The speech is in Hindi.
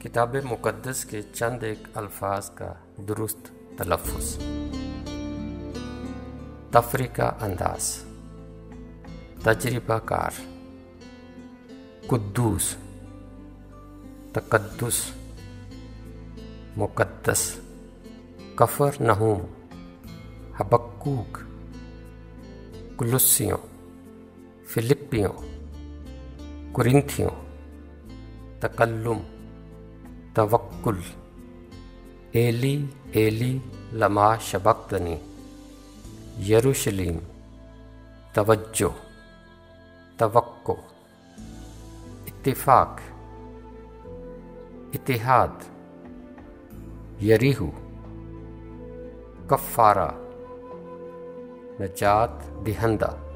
किताब मुक़द्दस के चंद एक अल्फाज का दुरुस्त तलफ़्फ़ुज़। तफ़रीका अंदाज, तजरिबाकार, कुद्दूस, तक़द्दुस, मुक़द्दस, कफ़रनहूम, हबक्कूक, कुलुस्सियों, फिलिप्पियों, कुरिन्थियों, तकल्लुम, तवक्कुल, एली एली लमा शबक्तनी, यरूशलेम, तवज्जो, तवक्को, इत्तिफाक, इत्तिहाद, यरीहू, कफ़ारा, नजात दिहंदा।